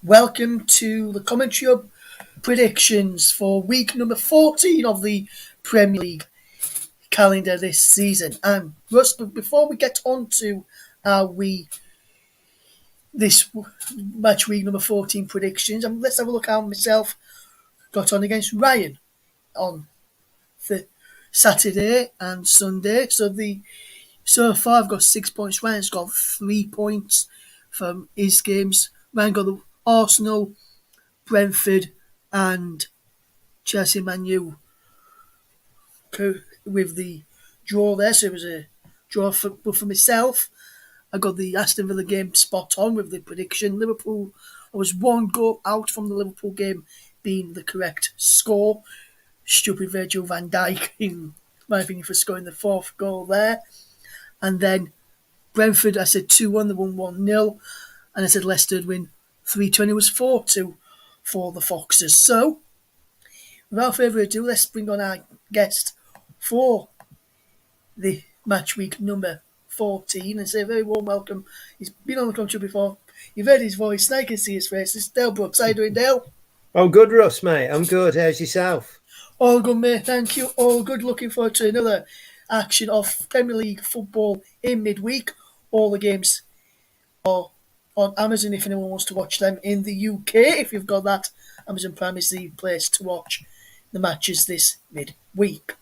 Welcome to the TCHub Predictions for week number 14 of the Premier League calendar this season. I'm Russ, but before we get on to this match week number 14 predictions, let's have a look how myself got on against Ryan on the Saturday and Sunday. So far I've got 6 points. Ryan's got 3 points from his games. Ryan got the Arsenal, Brentford and Chelsea Man U with the draw there. So it was a draw for myself. I got the Aston Villa game spot on with the prediction. Liverpool, I was one goal out from the Liverpool game being the correct score. Stupid Virgil van Dijk, in my opinion, for scoring the fourth goal there. And then Brentford, I said 2-1, they won 1-0. And I said Leicester would win 3-2, it was 4-2 for the Foxes. So, without further ado, let's bring on our guest for the match week number 14 and say a very warm welcome. He's been on the country before. You've heard his voice, now you can see his face. It's Dale Brookes. How you doing, Dale? I'm good, Russ, mate. I'm good. How's yourself? All good, mate. Thank you. All good. Looking forward to another action of Premier League football in midweek. All the games are on Amazon if anyone wants to watch them in the UK. If you've got that, Amazon Prime is the place to watch the matches this midweek.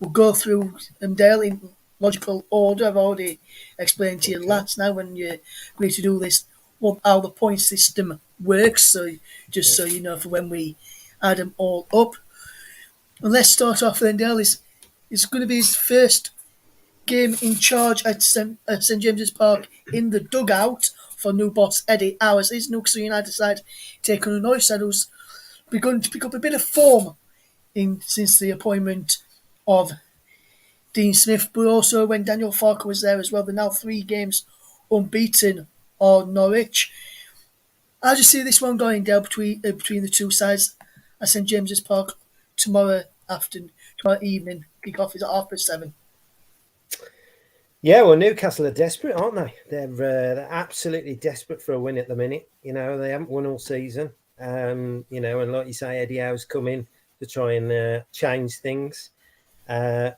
We'll go through them, Dale, in logical order. I've already explained to you last now when you agreed to do this, how the point system works, so just so you know for when we add them all up. And let's start off then, Dale. It's going to be his first game in charge at St James's Park in the dugout for new boss Eddie Hours. His Newcastle United side take on a Norwich side who's begun to pick up a bit of form since the appointment of Dean Smith, but also when Daniel Farke was there as well. They're now 3 games unbeaten on Norwich. How do you see this one going, Dale, between the two sides at St James's Park tomorrow evening? Kick-off is at 7:30. Yeah, well, Newcastle are desperate, aren't they? They're absolutely desperate for a win at the minute. You know, they haven't won all season. And like you say, Eddie Howe's come in to try and change things. I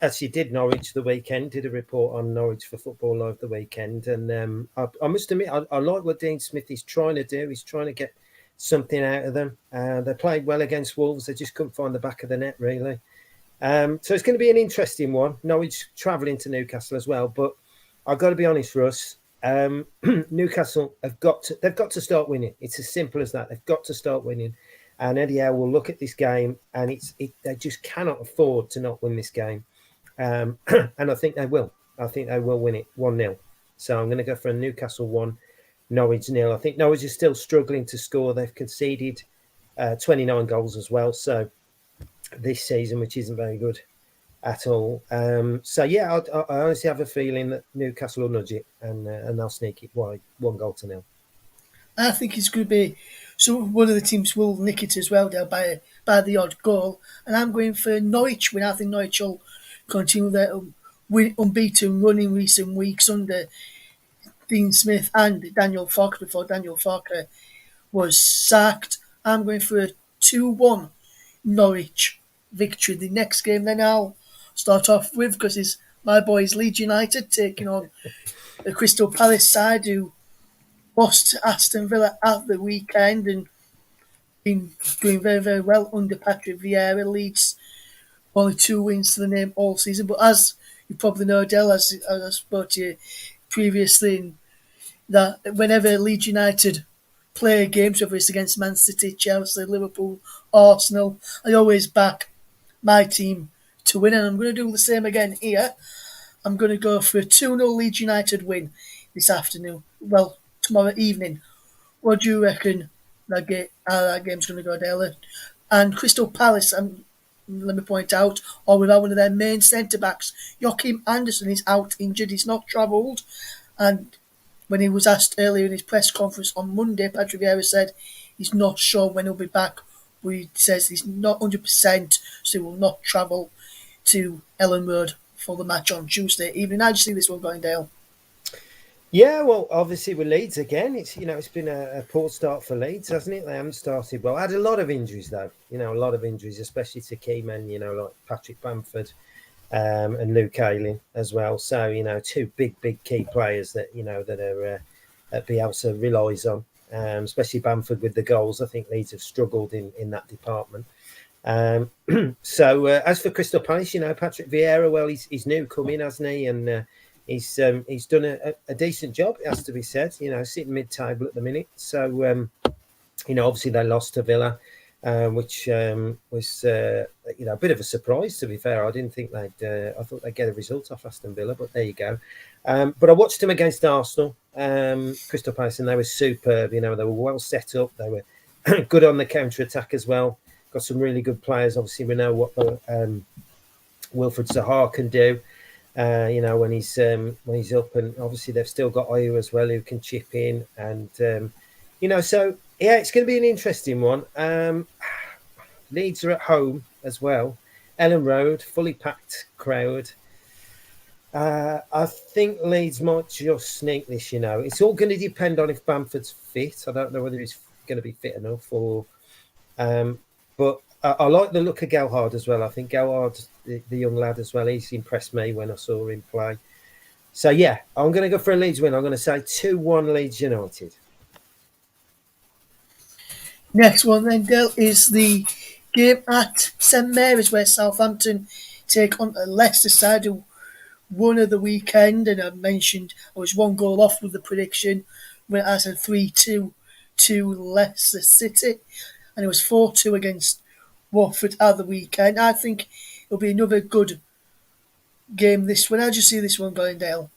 actually did Norwich the weekend, did a report on Norwich for Football Live the weekend. And I must admit, I like what Dean Smith is trying to do. He's trying to get something out of them. They played well against Wolves. They just couldn't find the back of the net, really. So it's going to be an interesting one. Norwich travelling to Newcastle as well. But I've got to be honest, Russ. Newcastle they've got to start winning. It's as simple as that. They've got to start winning. And Eddie Howe will look at this game and they just cannot afford to not win this game. And I think they will. I think they will win it 1-0. So I'm going to go for a Newcastle 1, Norwich 0. I think Norwich is still struggling to score. They've conceded 29 goals as well. So this season, which isn't very good at all. I honestly have a feeling that Newcastle will nudge it and they'll sneak it wide, 1-0. I think it's going to be one of the teams will nick it as well, Dale, by the odd goal. And I'm going for Norwich win. I think Norwich will continue their unbeaten run in recent weeks under Dean Smith and Daniel Farke before Daniel Farke was sacked. I'm going for a 2-1 Norwich victory. The next game then I'll start off with, because it's my boys Leeds United taking on the Crystal Palace side who lost Aston Villa at the weekend and been doing very, very well under Patrick Vieira. Leeds only 2 wins to the name all season. But as you probably know, Dale, as I spoke to you previously, that whenever Leeds United play games, whether it's against Man City, Chelsea, Liverpool, Arsenal, I always back my team to win. And I'm going to do the same again here. I'm going to go for a 2-0 Leeds United win this afternoon. Well, tomorrow evening. What do you reckon that game's going to go, Dale? And Crystal Palace, let me point out, are without one of their main centre-backs. Joachim Andersen is out injured. He's not travelled. And when he was asked earlier in his press conference on Monday, Patrick Vieira said he's not sure when he'll be back. But he says he's not 100%, so he will not travel to Ellen Road for the match on Tuesday evening. How do you see this one going, Dale? Yeah, well, obviously with Leeds again, it's been a poor start for Leeds, hasn't it? They haven't started well. Had a lot of injuries though, a lot of injuries, especially to key men, like Patrick Bamford and Luke Ayling as well. So two big key players that that are that Bielsa relies on, especially Bamford with the goals. I think Leeds have struggled in that department. So as for Crystal Palace, Patrick Vieira, well, he's new coming, hasn't he? And he's done a decent job, it has to be said. Sitting mid-table at the minute. So obviously they lost to Villa, which was a bit of a surprise. To be fair, I didn't think I thought they'd get a result off Aston Villa, but there you go. But I watched them against Arsenal, Crystal Palace, and they were superb. They were well set up. They were good on the counter attack as well. Got some really good players. Obviously, we know what Wilfred Zaha can do. When he's up, and obviously they've still got Ayew as well who can chip in, and so yeah, it's going to be an interesting one. Leeds are at home as well, Ellen Road, fully packed crowd. I think Leeds might just sneak this. It's all going to depend on if Bamford's fit. I don't know whether he's going to be fit enough, but I like the look of Gelhard as well. I think Gelhard, the young lad as well, he's impressed me when I saw him play. So, yeah, I'm going to go for a Leeds win. I'm going to say 2-1 Leeds United. Next one then, Dale, is the game at St Mary's where Southampton take on a Leicester side who won of the weekend, and I mentioned I was one goal off with the prediction when I said 3-2 to Leicester City, and it was 4-2 against Watford at the weekend. I think it'll be another good game this one. How do you see this one going, Dale?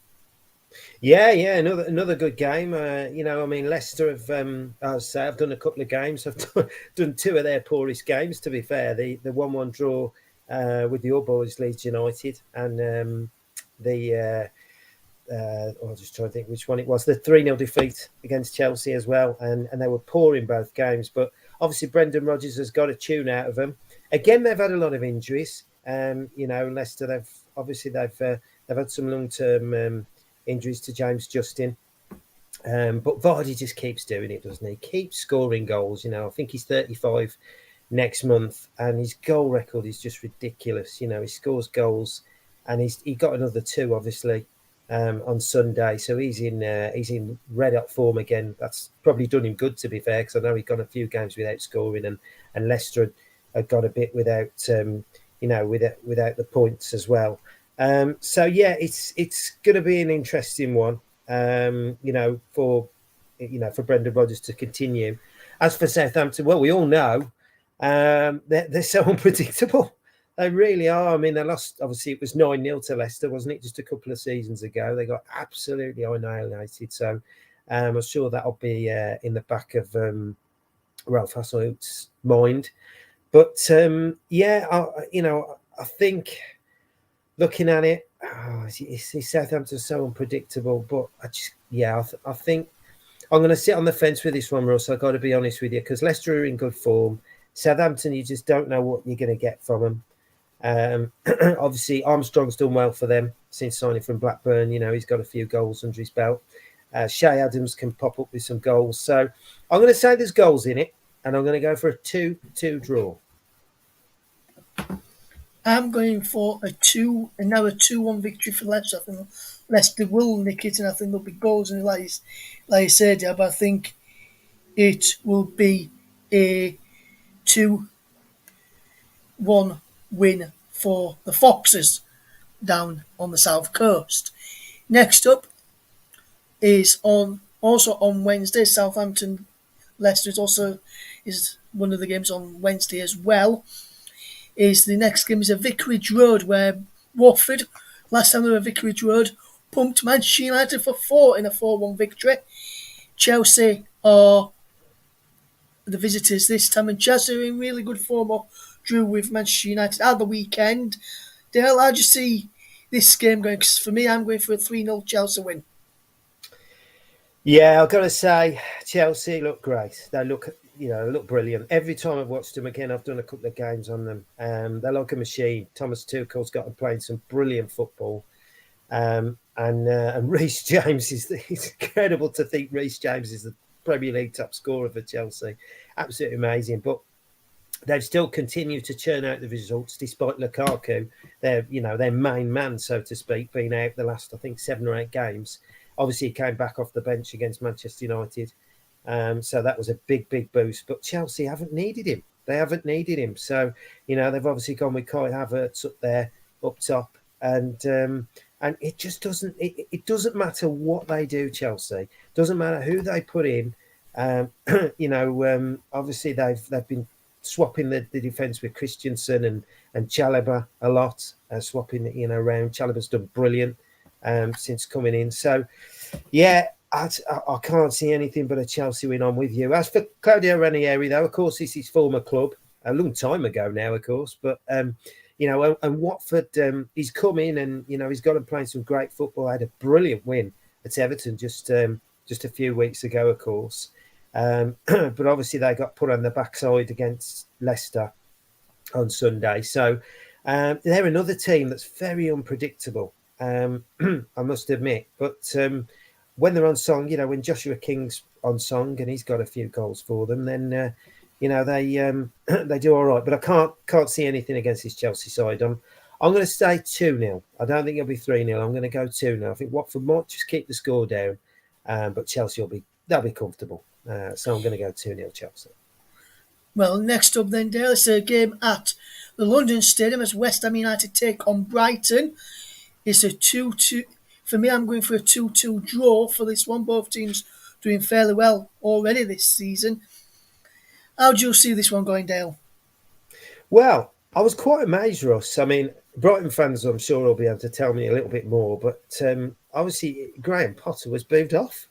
Yeah, another good game. I mean, Leicester have, as I say, I've done a couple of games. I've done two of their poorest games. To be fair, the 1-1 draw with your boys, Leeds United, and I'll just try to think which one it was. The 3-0 defeat against Chelsea as well, and they were poor in both games. But obviously, Brendan Rodgers has got a tune out of them. Again, they've had a lot of injuries. Leicester, they've had some long-term injuries to James Justin. But Vardy just keeps doing it, doesn't he? Keeps scoring goals. I think he's 35 next month, and his goal record is just ridiculous. He scores goals, and he got another 2, obviously, on Sunday. So he's in red hot form again. That's probably done him good, to be fair, because I know he got a few games without scoring, and Leicester had got a bit without without the points as well. So yeah, it's going to be an interesting one. For Brendan Rodgers to continue. As for Southampton, well, we all know they're so unpredictable. They really are. I mean, they lost. Obviously, it was 9-0 to Leicester, wasn't it? Just a couple of seasons ago, they got absolutely annihilated. So I'm sure that'll be in the back of Ralph Hasenhüttl's mind. But I think looking at it, Southampton's so unpredictable. But I think I'm going to sit on the fence with this one, Russ. I've got to be honest with you, because Leicester are in good form. Southampton, you just don't know what you're going to get from them. Obviously, Armstrong's done well for them since signing from Blackburn. He's got a few goals under his belt. Shay Adams can pop up with some goals. So I'm going to say there's goals in it, and I'm going to go for a 2-2 draw. I'm going for another 2-1 victory for Leicester. I think Leicester will nick it, and I think there'll be goals in it, like you said, yeah, but I think it will be a 2-1 win for the Foxes down on the south coast. Next up is also on Wednesday. Southampton Leicester is one of the games on Wednesday as well. The next game is at Vicarage Road, where Watford, last time they were at Vicarage Road, pumped Manchester United for 4 in a 4-1 victory. Chelsea are the visitors this time, and Chelsea are in really good form, drew with Manchester United at the weekend. Dale, how do you see this game going? Because for me, I'm going for a 3-0 Chelsea win. Yeah, I've got to say, Chelsea look great. They look brilliant. Every time I've watched them again, I've done a couple of games on them. They're like a machine. Thomas Tuchel's got them playing some brilliant football. And Reece James it's incredible to think Reece James is the Premier League top scorer for Chelsea. Absolutely amazing. But they've still continued to churn out the results despite Lukaku, their main man, so to speak, being out the last, I think, 7 or 8 games. Obviously, he came back off the bench against Manchester United. So that was a big boost. But Chelsea haven't needed him. They haven't needed him. So, they've obviously gone with Kai Havertz up there, up top. And it just it doesn't matter what they do, Chelsea. Doesn't matter who they put in. Obviously they've been swapping the defence with Christensen and Chalobah a lot, swapping around. Chalobah's done brilliant since coming in. So, yeah, I can't see anything but a Chelsea win on with you. As for Claudio Ranieri, though, of course, it's his former club, a long time ago now, of course. But, and Watford, he's come in and, he's got him playing some great football. I had a brilliant win at Everton just a few weeks ago, of course. But obviously they got put on the backside against Leicester on Sunday. So they're another team that's very unpredictable, I must admit. But when they're on song, when Joshua King's on song and he's got a few goals for them, then they do all right. But I can't see anything against this Chelsea side. I'm going to stay 2-0. I don't think it'll be 3-0. I'm going to go 2-0. I think Watford might just keep the score down, but Chelsea they'll be comfortable. So I'm going to go 2-0 Chelsea. Well, next up then, Dale, it's a game at the London Stadium as West Ham United take on Brighton. It's a 2-2. For me, I'm going for a 2-2 draw for this one. Both teams doing fairly well already this season. How do you see this one going, Dale? Well, I was quite amazed, Russ. I mean, Brighton fans, I'm sure, will be able to tell me a little bit more. But obviously, Graham Potter was booed off.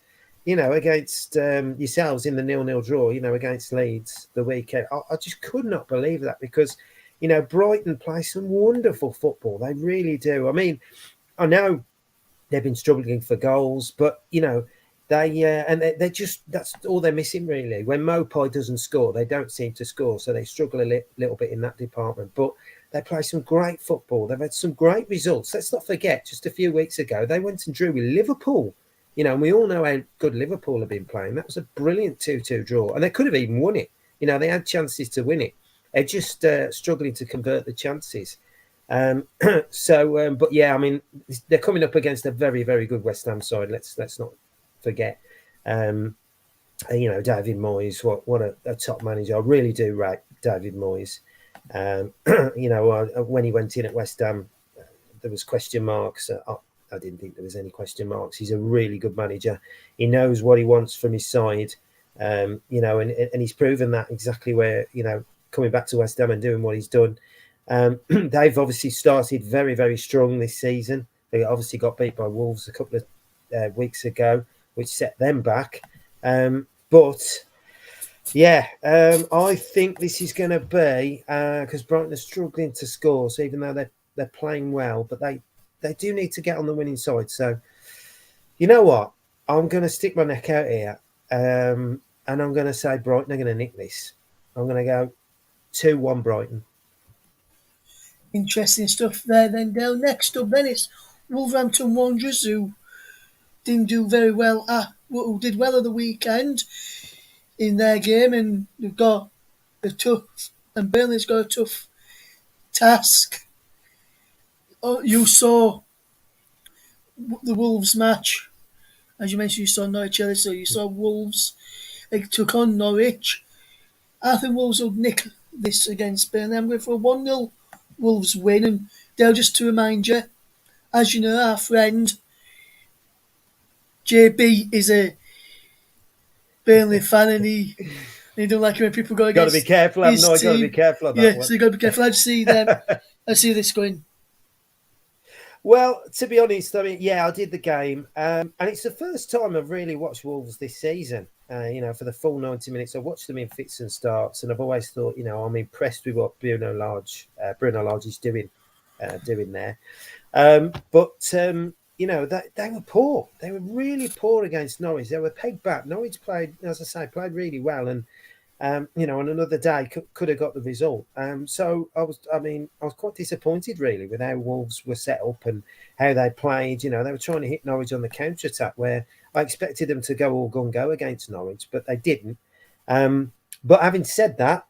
Against yourselves in the 0-0 draw, against Leeds the weekend. I just could not believe that because, Brighton play some wonderful football. They really do. I mean, I know they've been struggling for goals, but, they're just, that's all they're missing really. When Mopai doesn't score, they don't seem to score. So they struggle a little bit in that department. But they play some great football. They've had some great results. Let's not forget, just a few weeks ago, they went and drew with Liverpool. And we all know how good Liverpool have been playing. That was a brilliant 2-2 draw. And they could have even won it. They had chances to win it. They're just struggling to convert the chances. But yeah, I mean, they're coming up against a very, very good West Ham side. Let's not forget. David Moyes, what a top manager. I really do rate David Moyes. When he went in at West Ham, there was question marks. I didn't think there was any question marks. He's a really good manager. He knows what he wants from his side, and he's proven that exactly where, coming back to West Ham and doing what he's done. They've obviously started very, very strong this season. They obviously got beat by Wolves a couple of weeks ago, which set them back. But yeah, I think this is going to be, because Brighton are struggling to score. So even though they're playing well, but they do need to get on the winning side. So, you know what? I'm going to stick my neck out here. And I'm going to say Brighton are going to nick this. I'm going to go 2-1 Brighton. Interesting stuff there then, Dale. Next up then, it's Wolverhampton Wanderers, who didn't do very well, who did well at the weekend in their game, and they've got a tough, and Burnley's got a tough task. You saw the Wolves match, as you mentioned. You saw Norwich, so you saw Wolves. They took on Norwich. I think Wolves will nick this against Burnley. I'm going for a 1-0 Wolves win. And Dale, just to remind you, as you know, our friend JB is a Burnley fan, and he don't like it when people go against. Got to be careful, haven't I? Got to be careful on that one. So you got to be careful. I see them. I see this going. Well, to be honest, I mean, yeah, I did the game, and it's the first time I've really watched Wolves this season. For the full 90 minutes, I watched them in fits and starts, and I've always thought, I'm impressed with what Bruno Lage is doing there. But they were poor. They were really poor against Norwich. They were pegged back. Norwich played really well, and On another day could have got the result. So I was quite disappointed really with how Wolves were set up and how they played. They were trying to hit Norwich on the counter attack, where I expected them to go all gun go against Norwich, but they didn't. But having said that,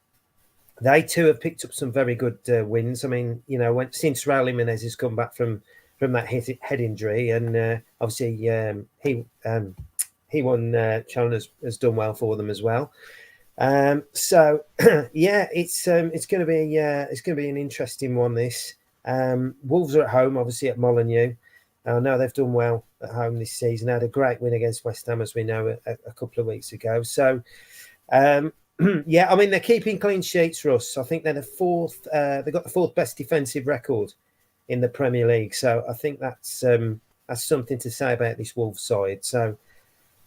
they too have picked up some very good wins. I mean, since Raul Jimenez has come back from that head injury, and obviously he won. Sean has done well for them as well. So yeah, it's going to be an interesting one. This Wolves are at home, obviously at Molineux. I know they've done well at home this season. They had a great win against West Ham, as we know, a couple of weeks ago. So yeah, I mean they're keeping clean sheets, Russ. I think they're the fourth. They've got the fourth best defensive record in the Premier League. So I think that's something to say about this Wolves side. So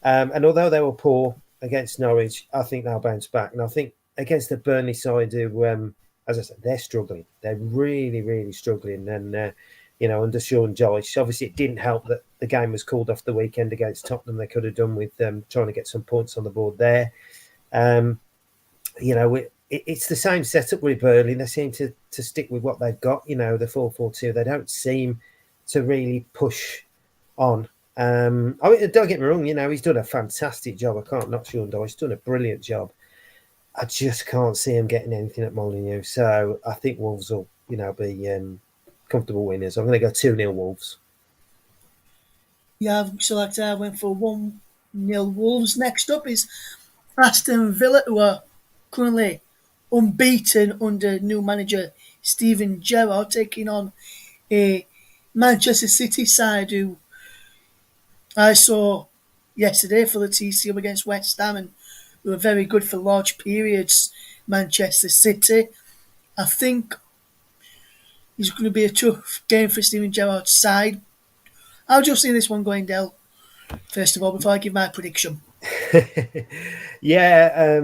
and although they were poor against Norwich, I think they'll bounce back. And I think against the Burnley side, who, as I said, they're struggling. They're really, really struggling. And, under Sean Dyche, obviously it didn't help that the game was called off the weekend against Tottenham. They could have done with trying to get some points on the board there. It's the same setup with Burnley. They seem to stick with what they've got, the 4-4-2. They don't seem to really push on. Don't get me wrong, he's done a fantastic job. I can't knock Sean Dyche. He's done a brilliant job. I just can't see him getting anything at Molineux. So I think Wolves will, be comfortable winners. I'm going to go 2-0 Wolves. Yeah, so like I went for 1-0 Wolves. Next up is Aston Villa, who are currently unbeaten under new manager Steven Gerrard, taking on a Manchester City side who I saw yesterday for the TCHub against West Ham, and they were very good for large periods. Manchester City, I think, it's going to be a tough game for Steven Gerrard's side. How do you see this one going, Dale? First of all, before I give my prediction. Yeah,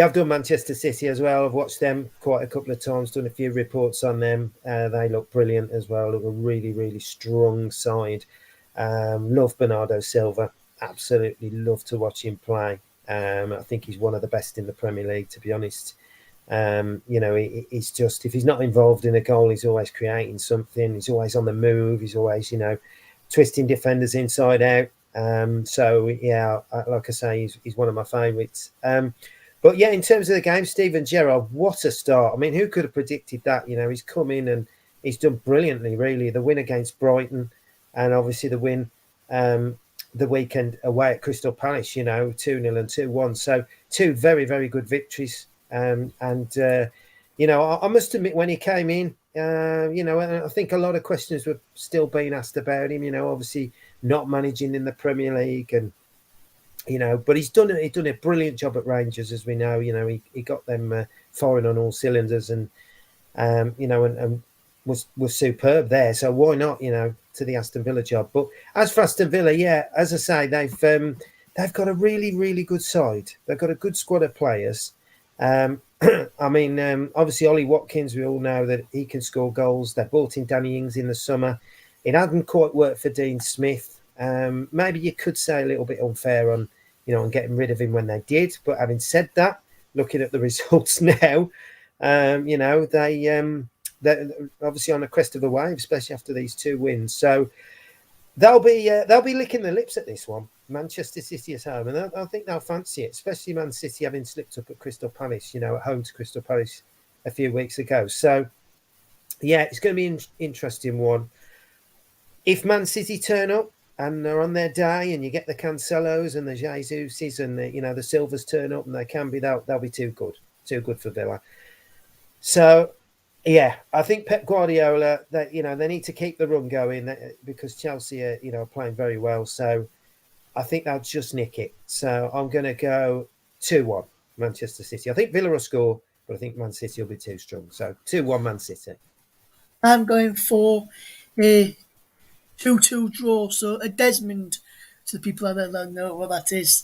I've done Manchester City as well. I've watched them quite a couple of times, done a few reports on them. They look brilliant as well. Look a really, really strong side. Love Bernardo Silva. Absolutely love to watch him play. I think he's one of the best in the Premier League, to be honest. He's just, if he's not involved in a goal, he's always creating something. He's always on the move. He's always, twisting defenders inside out. So yeah, like I say, he's one of my favourites. But yeah, in terms of the game, Steven Gerrard, what a start! I mean, who could have predicted that? He's come in and he's done brilliantly. Really, the win against Brighton, and obviously the win the weekend away at Crystal Palace. 2-0 and 2-1. So two very, very good victories. I must admit, when he came in, I think a lot of questions were still being asked about him. Obviously not managing in the Premier League, and but he's done a brilliant job at Rangers, as we know. He got them firing on all cylinders, and and was superb there. So why not, to the Aston Villa job? But as for Aston Villa, yeah, as I say, they've got a really, really good side. They've got a good squad of players. Obviously Ollie Watkins, we all know that he can score goals. They brought in Danny Ings in the summer. It hadn't quite worked for Dean Smith. Maybe you could say a little bit unfair on getting rid of him when they did. But having said that, looking at the results now, they're obviously on the crest of the wave, especially after these two wins. So they'll be licking their lips at this one. Manchester City is home, and I think they'll fancy it, especially Man City having slipped up at Crystal Palace, at home to Crystal Palace a few weeks ago. So, yeah, it's going to be an interesting one. If Man City turn up and they're on their day, and you get the Cancelos and the Jesuses and the Silvers turn up, and they can be, they'll be too good for Villa. So, yeah, I think Pep Guardiola, that they need to keep the run going because Chelsea are playing very well. So I think they'll just nick it. So I'm going to go 2-1 Manchester City. I think Villa will score, but I think Man City will be too strong. So 2-1 Man City. I'm going for a 2-2 draw. So a Desmond, to the people that don't know what that is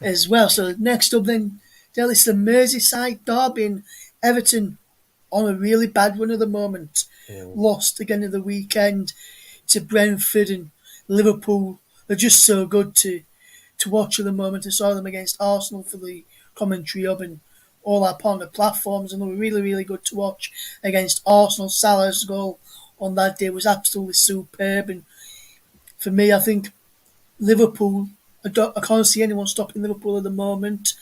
as well. So next up then, Del, it's the Merseyside derby, and Everton on a really bad run at the moment. Lost again at the weekend to Brentford, and Liverpool. They're just so good to watch at the moment. I saw them against Arsenal for the commentary hub, and all our partner platforms, and they were really, really good to watch against Arsenal. Salah's goal on that day was absolutely superb, and for me, I think Liverpool. I can't see anyone stopping Liverpool at the moment,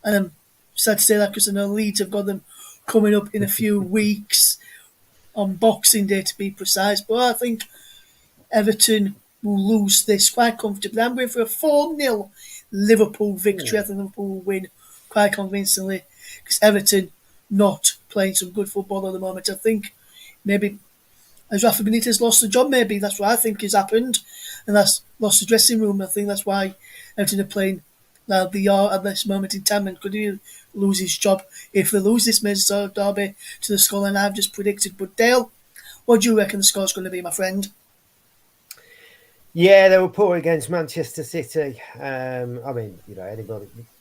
and I'm sad to say that because I know Leeds have got them coming up in a few weeks on Boxing Day to be precise. But I think Everton will lose this quite comfortably. I'm going for a 4-0 Liverpool victory. I think Liverpool will win quite convincingly because Everton not playing some good football at the moment. I think maybe as Rafa Benitez lost the job, maybe that's what I think has happened, and that's lost the dressing room. I think that's why Everton are playing like they are at this moment in time, and could he lose his job if they lose this Merseyside derby to the scoreline I've just predicted. But Dale, what do you reckon the score's going to be, my friend? Yeah, they were poor against Manchester City. I mean,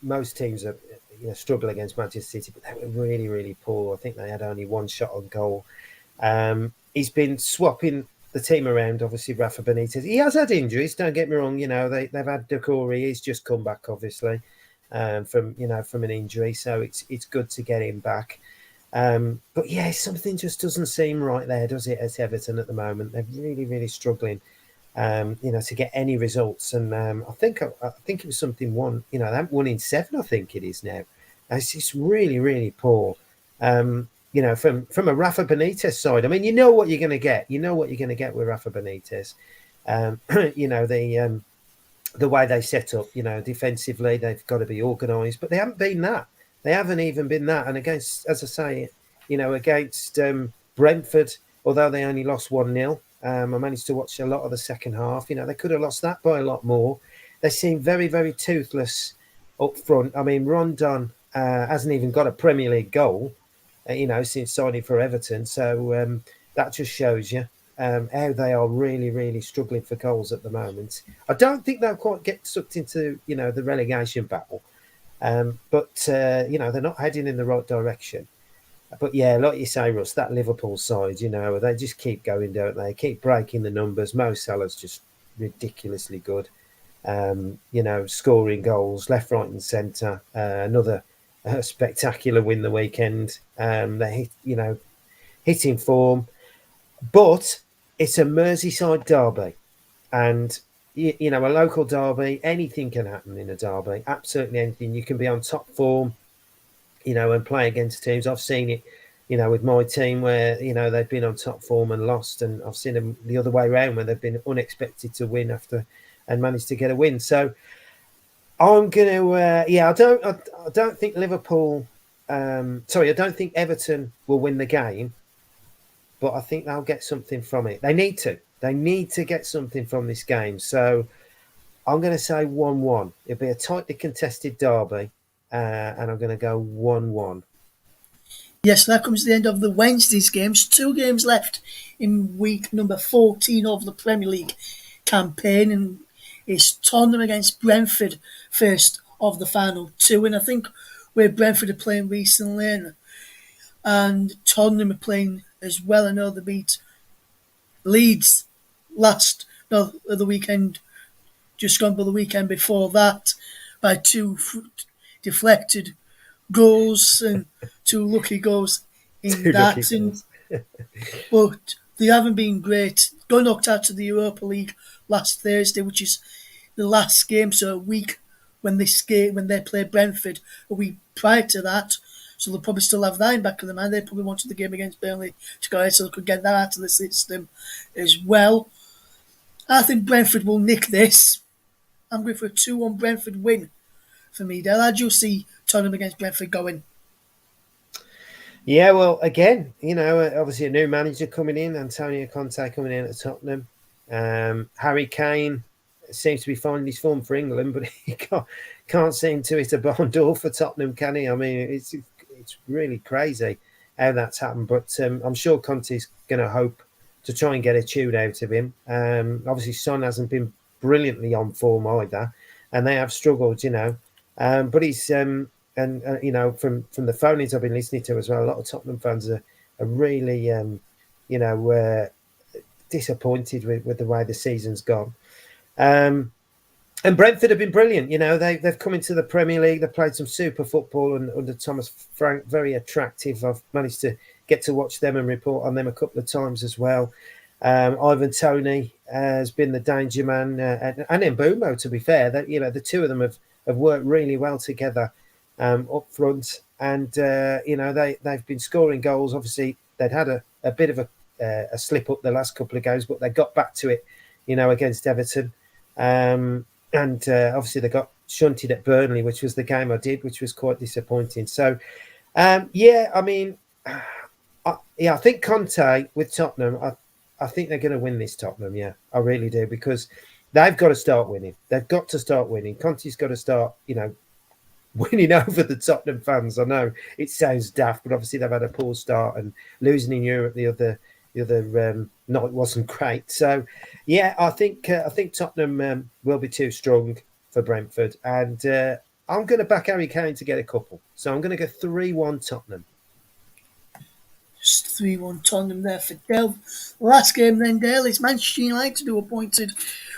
most teams are struggle against Manchester City, but they were really, really poor. I think they had only one shot on goal. He's been swapping the team around, obviously, Rafa Benitez. He has had injuries, don't get me wrong. They've had Decore. He's just come back, obviously, from an injury. So it's good to get him back. But yeah, something just doesn't seem right there, does it, at Everton at the moment? They're really, really struggling. To get any results. And I think it was something one. They haven't won in 7. I think it is now. It's really, really poor. From a Rafa Benitez side. I mean, you know what you're going to get. You know what you're going to get with Rafa Benitez. The way they set up. Defensively, they've got to be organised, but they haven't been that. They haven't even been that. And against, as I say, against Brentford, although they only lost 1-0. I managed to watch a lot of the second half. They could have lost that by a lot more. They seem very, very toothless up front. I mean, Rondon hasn't even got a Premier League goal, since signing for Everton. So that just shows you how they are really, really struggling for goals at the moment. I don't think they'll quite get sucked into, the relegation battle. But they're not heading in the right direction. But yeah, like you say, Russ, that Liverpool side, they just keep going, don't they? Keep breaking the numbers. Mo Salah's just ridiculously good. Scoring goals left, right, and centre. Another spectacular win the weekend. They hitting form, but it's a Merseyside derby, and a local derby. Anything can happen in a derby. Absolutely anything. You can be on top form. And play against teams. I've seen it, with my team where, they've been on top form and lost. And I've seen them the other way around where they've been unexpected to win after and managed to get a win. So I'm going to, I don't think Liverpool, I don't think Everton will win the game, but I think they'll get something from it. They need to get something from this game. So I'm going to say 1-1. It'll be a tightly contested derby. And I'm going to go 1-1. Yes, that comes to the end of the Wednesday's games. 2 games left in week number 14 of the Premier League campaign, and it's Tottenham against Brentford first of the final 2. And I think where Brentford are playing recently and Tottenham are playing as well, I know they beat Leeds the weekend, just gone by the weekend before that, by 2 deflected goals and 2 lucky goals in 2 lucky that. goals. But they haven't been great. Got knocked out to the Europa League last Thursday, which is the last game, so a week when they play Brentford, a week prior to that. So they'll probably still have that in back of the mind. They probably wanted the game against Burnley to go ahead so they could get that out of the system as well. I think Brentford will nick this. I'm going for a 2-1 Brentford win for me, Dale. How do you see Tottenham against Brentford going? Yeah, well, again, obviously a new manager coming in, Antonio Conte coming in at Tottenham. Harry Kane seems to be finding his form for England, but he can't seem to hit a barn door for Tottenham, can he? I mean, it's really crazy how that's happened. But I'm sure Conte's going to hope to try and get a tune out of him. Obviously, Son hasn't been brilliantly on form either, and they have struggled, but he's from the phone-ins I've been listening to as well, a lot of Tottenham fans are really disappointed with the way the season's gone. And Brentford have been brilliant. They've come into the Premier League. They've played some super football and under Thomas Frank, very attractive. I've managed to get to watch them and report on them a couple of times as well. Ivan Toney has been the danger man, and Mbeumo, to be fair. That the two of them have worked really well together up front, and they've been scoring goals. Obviously, they'd had a bit of a slip up the last couple of games, but they got back to it, against Everton. And obviously they got shunted at Burnley, which was the game I did, which was quite disappointing. So, I think Conte with Tottenham, I think they're going to win this, Tottenham. Yeah, I really do, because they've got to start winning. They've got to start winning. Conte's got to start, winning over the Tottenham fans. I know it sounds daft, but obviously they've had a poor start, and losing in Europe the other night wasn't great. So, yeah, I think Tottenham will be too strong for Brentford, and I'm going to back Harry Kane to get a couple. So I'm going to go 3-1 Tottenham. Just 3-1 Tottenham there for Dale. Last game then, Dale, is Manchester United, who appointed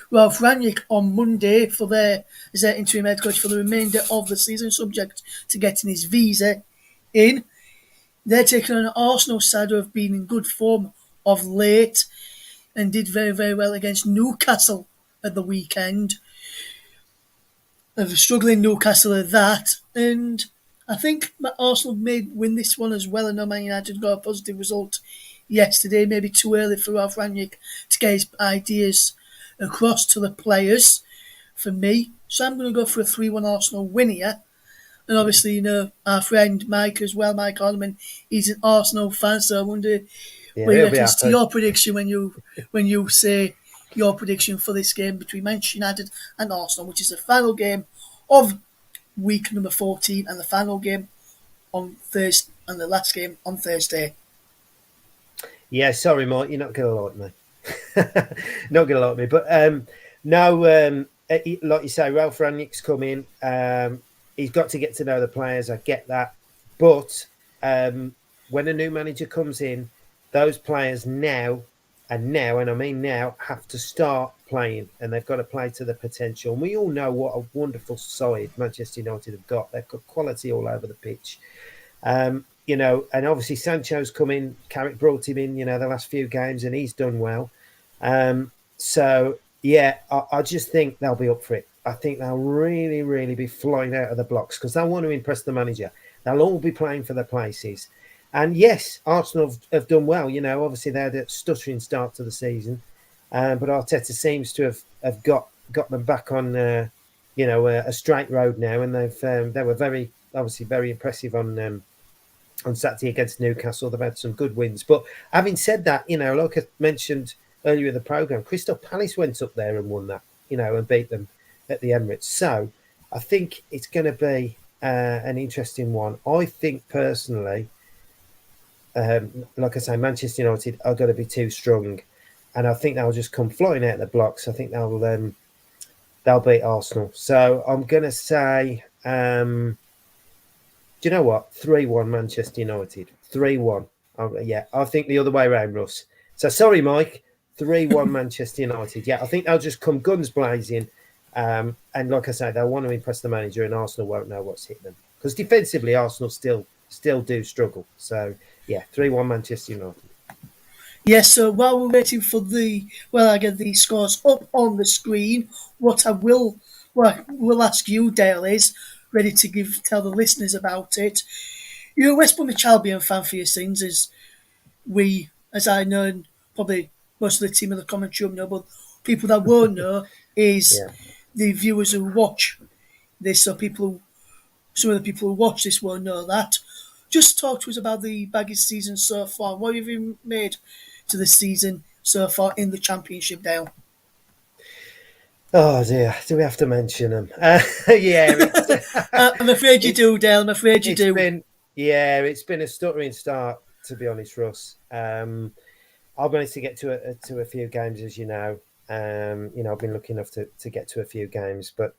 Ralph Rangnick on Monday as their interim head coach for the remainder of the season, subject to getting his visa in. They're taking on an Arsenal side who have been in good form of late and did very, very well against Newcastle at the weekend. A struggling Newcastle at that, and I think Arsenal may win this one as well. I know Man United got a positive result yesterday, maybe too early for Ralph Rangnick to get his ideas across to the players for me. So I'm going to go for a 3-1 Arsenal win here. And obviously, our friend Mike as well, Mike Orman, he's an Arsenal fan, so I wonder what he reckons to your prediction when you say your prediction for this game between Manchester United and Arsenal, which is the final game of week number 14 and the final game on Thursday and the last game on Thursday. Yeah, sorry, Mike, you're not going to like me. Not going to like me, but no, like you say, Ralph Rangnick's come in. He's got to get to know the players. I get that, but when a new manager comes in, those players now, and I mean now, have to start playing, and they've got to play to the potential. And we all know what a wonderful side Manchester United have got. They've got quality all over the pitch. And obviously Sancho's come in. Carrick brought him in, the last few games, and he's done well. So, yeah, I just think they'll be up for it. I think they'll really, really be flying out of the blocks because they want to impress the manager. They'll all be playing for their places. And yes, Arsenal have done well. Obviously they had a stuttering start to the season, but Arteta seems to have got them back on, a straight road now. And they were very impressive on Saturday against Newcastle. They've had some good wins. But having said that, like I mentioned earlier in the programme, Crystal Palace went up there and won that, and beat them at the Emirates. So I think it's going to be an interesting one. I think personally, like I say, Manchester United are going to be too strong, and I think they'll just come flying out of the blocks. I think they'll beat Arsenal. So I'm going to say, do you know what? 3-1 Manchester United. 3-1. Yeah, I think the other way around, Russ. So sorry, Mike. 3-1 Manchester United. Yeah, I think they'll just come guns blazing. And like I say, they'll want to impress the manager, and Arsenal won't know what's hit them. Because defensively, Arsenal still do struggle. So, yeah, 3-1 Manchester United. Yes, so while we're waiting for I get the scores up on the screen, what I will ask you, Dale, is ready to tell the listeners about it. You're a West Bromwich Albion fan for your sins, as I know, and probably most of the team in the commentary room know, but people that won't know is the viewers who watch this. So some of the people who watch this won't know that. Just talk to us about the Baggies season so far. What have you made to the season so far in the Championship, Dale? Oh dear, do we have to mention them? Yeah, I'm afraid you do, Dale. I'm afraid you do. It's been a stuttering start, to be honest, Russ. I've managed to get to a few games, as you know. I've been lucky enough to get to a few games, but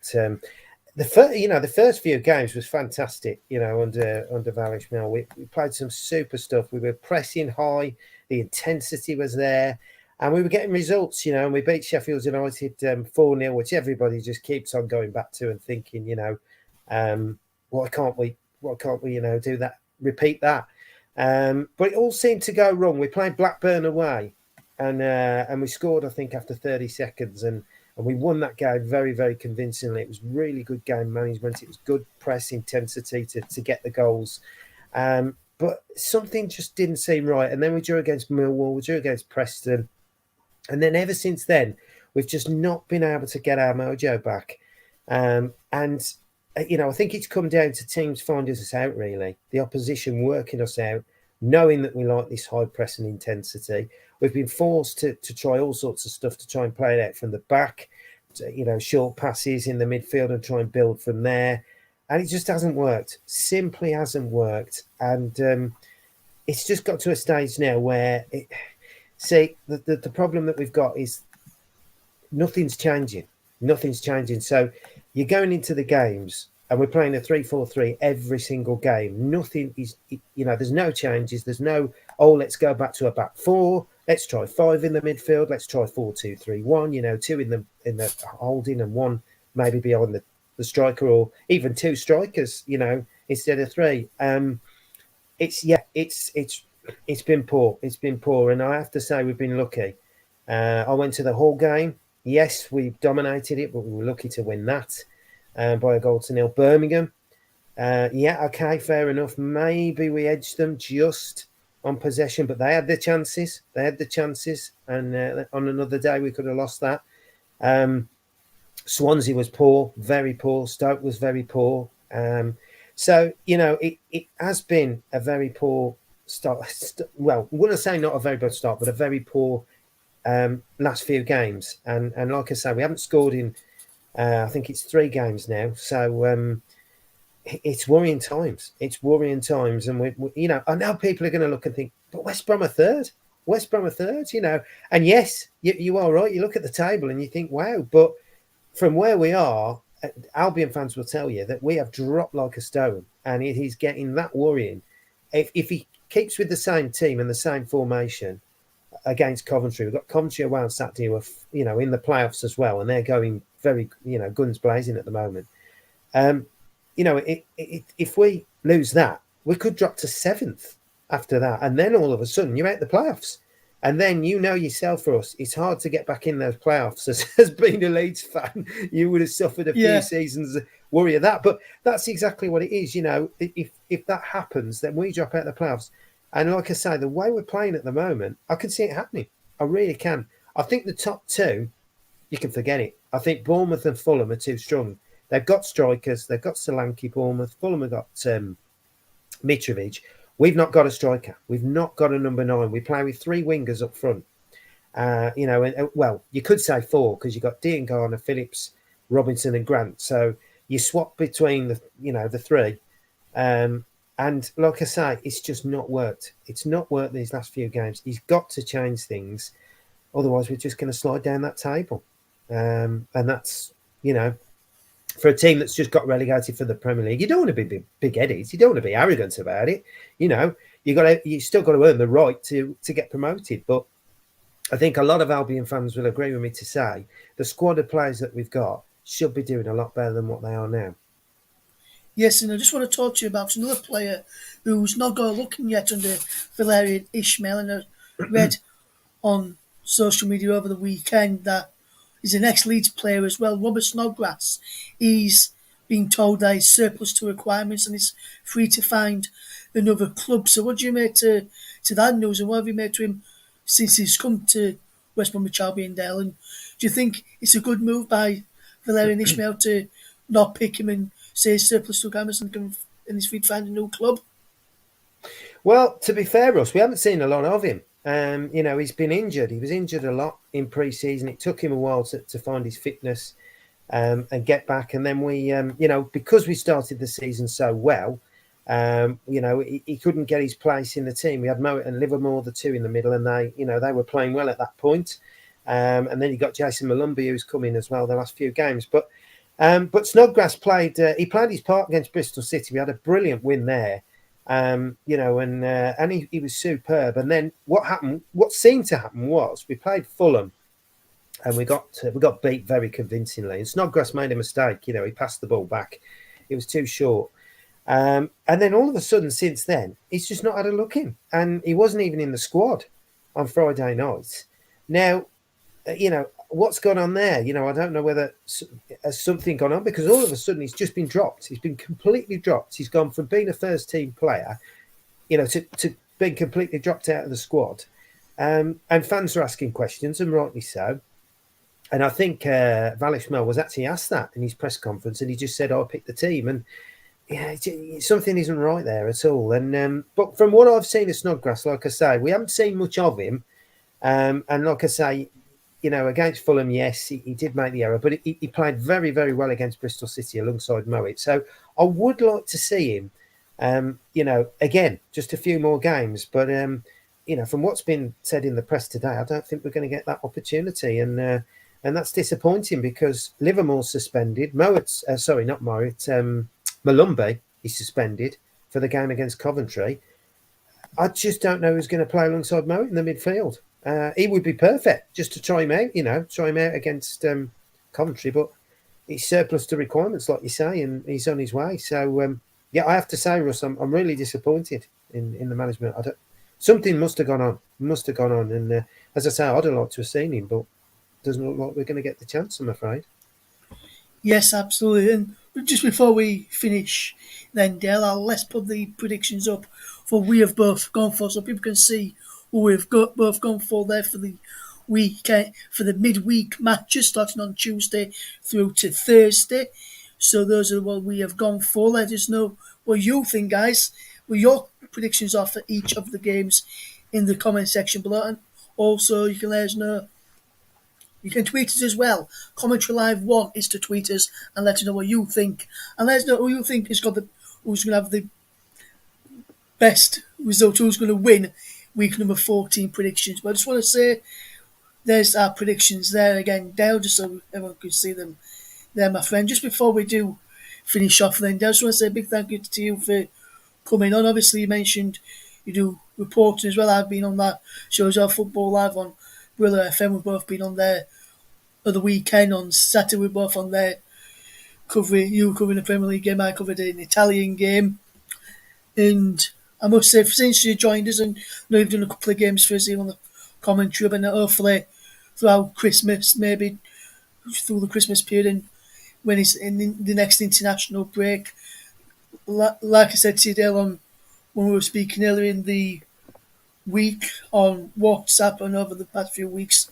the first few games was fantastic. Under Varish Mill, we played some super stuff. We were pressing high. The intensity was there. And we were getting results, and we beat Sheffield United 4-0, which everybody just keeps on going back to and thinking, why can't we, do that, repeat that? But it all seemed to go wrong. We played Blackburn away, and we scored, I think, after 30 seconds, and we won that game very, very convincingly. It was really good game management. It was good press intensity to get the goals. But something just didn't seem right. And then we drew against Millwall, we drew against Preston. And then ever since then, we've just not been able to get our mojo back. I think it's come down to teams finding us out, really. The opposition working us out, knowing that we like this high press and intensity. We've been forced to try all sorts of stuff to try and play it out from the back, short passes in the midfield and try and build from there. And it just hasn't worked. Simply hasn't worked. And it's just got to a stage now where... the problem that we've got is nothing's changing. Nothing's changing. So you're going into the games and we're playing a 3-4-3 every single game. Nothing is, there's no changes. There's no, let's go back to a back four. Let's try 5 in the midfield. Let's try 4-2-3-1, 2 in the holding and 1 maybe behind the striker, or even 2 strikers, instead of 3. It's been poor. It's been poor. And I have to say we've been lucky. I went to the Hull game. Yes, we dominated it, but we were lucky to win that by 1-0. Birmingham. Okay, fair enough. Maybe we edged them just on possession, but they had their chances. And on another day, we could have lost that. Swansea was poor, very poor. Stoke was very poor. So, it has been a very poor start. Well, I wouldn't say not a very bad start, but a very poor last few games. And like I say, we haven't scored in, I think it's 3 games now. So it's worrying times. And we I know people are going to look and think, but West Brom are third. And yes, you are right. You look at the table and you think, wow. But from where we are, Albion fans will tell you that we have dropped like a stone, and it is getting that worrying. If he keeps with the same team and the same formation against Coventry, we've got Coventry away on Saturday, who are, in the playoffs as well, and they're going very, guns blazing at the moment. If we lose that, we could drop to 7th after that, and then all of a sudden you're out the playoffs. And then yourself, for us, it's hard to get back in those playoffs. As being a Leeds fan, you would have suffered a few seasons worry of that. But that's exactly what it is. If that happens, then we drop out of the playoffs. And like I say, the way we're playing at the moment, I can see it happening. I really can. I think the top 2, you can forget it. I think Bournemouth and Fulham are too strong. They've got strikers. They've got Solanke, Bournemouth. Fulham have got Mitrovic. We've not got a striker. We've not got a number 9. We play with 3 wingers up front. You could say 4 because you've got Dean Garner, Phillips, Robinson and Grant. So you swap between the 3. And like I say, it's just not worked. It's not worked these last few games. He's got to change things. Otherwise, we're just going to slide down that table. And that's, for a team that's just got relegated for the Premier League, you don't want to be big-headed. You don't want to be arrogant about it. You still got to earn the right to get promoted. But I think a lot of Albion fans will agree with me to say the squad of players that we've got should be doing a lot better than what they are now. Yes, and I just want to talk to you about another player who's not got looking yet under Valerian Ismail. And I read on social media over the weekend that he's an ex-Leeds player as well, Robert Snodgrass. He's been told that he's surplus to requirements and is free to find another club. So what do you make to that news, and what have you made to him since he's come to West Bromwich Albion, Dale? And do you think it's a good move by Valerian Ismail to not pick him and say he's surplus to requirements and he's free to find a new club? Well, to be fair, Russ, we haven't seen a lot of him. He's been injured. He was injured a lot in pre-season. It took him a while to find his fitness and get back. And then we, because we started the season so well, he couldn't get his place in the team. We had Mowat and Livermore, the 2 in the middle, and they were playing well at that point. And then you got Jason Malumbi, who's come in as well the last few games. But Snodgrass played. He played his part against Bristol City. We had a brilliant win there. And he was superb. And then what happened? What seemed to happen was we played Fulham, and we got beat very convincingly. And Snodgrass made a mistake. He passed the ball back; it was too short. And then all of a sudden, since then, he's just not had a look in, and he wasn't even in the squad on Friday night. Now, what's gone on there? I don't know whether has something gone on, because all of a sudden he's just been dropped. He's been completely dropped. He's gone from being a first team player, to being completely dropped out of the squad. And fans are asking questions, and rightly so. And I think Valishmel was actually asked that in his press conference, and he just said, "I picked the team." And something isn't right there at all. And but from what I've seen of Snodgrass, like I say, we haven't seen much of him. And like I say, against Fulham, yes, he did make the error, but he played very, very well against Bristol City alongside Mowat. So I would like to see him, again, just a few more games. But, from what's been said in the press today, I don't think we're going to get that opportunity. And that's disappointing, because Livermore's suspended. Not Mowat, Malumbi is suspended for the game against Coventry. I just don't know who's going to play alongside Mowat in the midfield. He would be perfect just to try him out, against Coventry, but he's surplus to requirements, like you say, and he's on his way. So, I have to say, Russ, I'm really disappointed in the management. Something must have gone on. And as I say, I'd have liked to have seen him, but it doesn't look like we're going to get the chance, I'm afraid. Yes, absolutely. And just before we finish, then Dale, let's put the predictions up for we have both gone for, so people can see who we've both gone for there for the weekend, for the midweek matches starting on Tuesday through to Thursday. So those are what we have gone for. Let us know what you think, guys. What your predictions are for each of the games in the comment section below, and also you can let us know. You can tweet us as well. Commentary Live 1 is to tweet us and let us know what you think. And let us know who you think who's going to have the best result, who's going to win week number 14 predictions. But I just want to say, there's our predictions there again, Dale, just so everyone can see them there, my friend. Just before we do finish off then, Dale, I just want to say a big thank you to you for coming on. Obviously, you mentioned you do reporting as well. I've been on that show as well, Football Live on Brother FM. We've both been on there of the weekend. On Saturday, we're both on there you covering the Premier League game, I covered an Italian game. And I must say, since you joined us, and you've done a couple of games for us here on the commentary, and hopefully throughout Christmas, maybe through the Christmas period, and when it's in the next international break, like I said to you, Dale, when we were speaking earlier in the week on WhatsApp and over the past few weeks,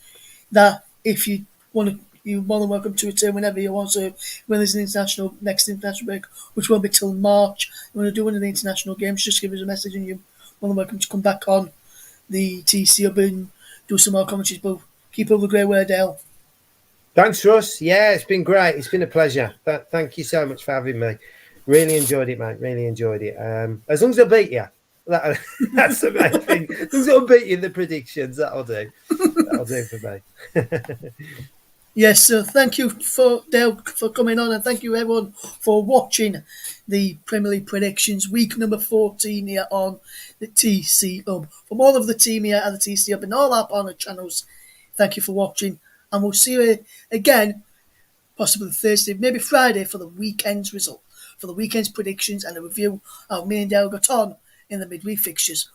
that if you want to, you're more than welcome to return whenever you want to. When there's an next international break, which won't be till March, you want to do one of the international games, just give us a message, and you're more than welcome to come back on the TCHub and do some more commentaries. But keep up the great work, Dale. Thanks, Russ. Yeah, it's been great. It's been a pleasure. Thank you so much for having me. Really enjoyed it, mate. Really enjoyed it. As long as I beat you, that's the main thing. As long as I beat you in the predictions, that'll do. That'll do for me. Yes, so thank you for Dale for coming on, and thank you everyone for watching the Premier League predictions week number 14 here on the TCHub. From all of the team here at the TCHub and all our partner channels, thank you for watching, and we'll see you again, possibly Thursday, maybe Friday, for the weekend's result, for the weekend's predictions and a review of me and Dale got on in the midweek fixtures.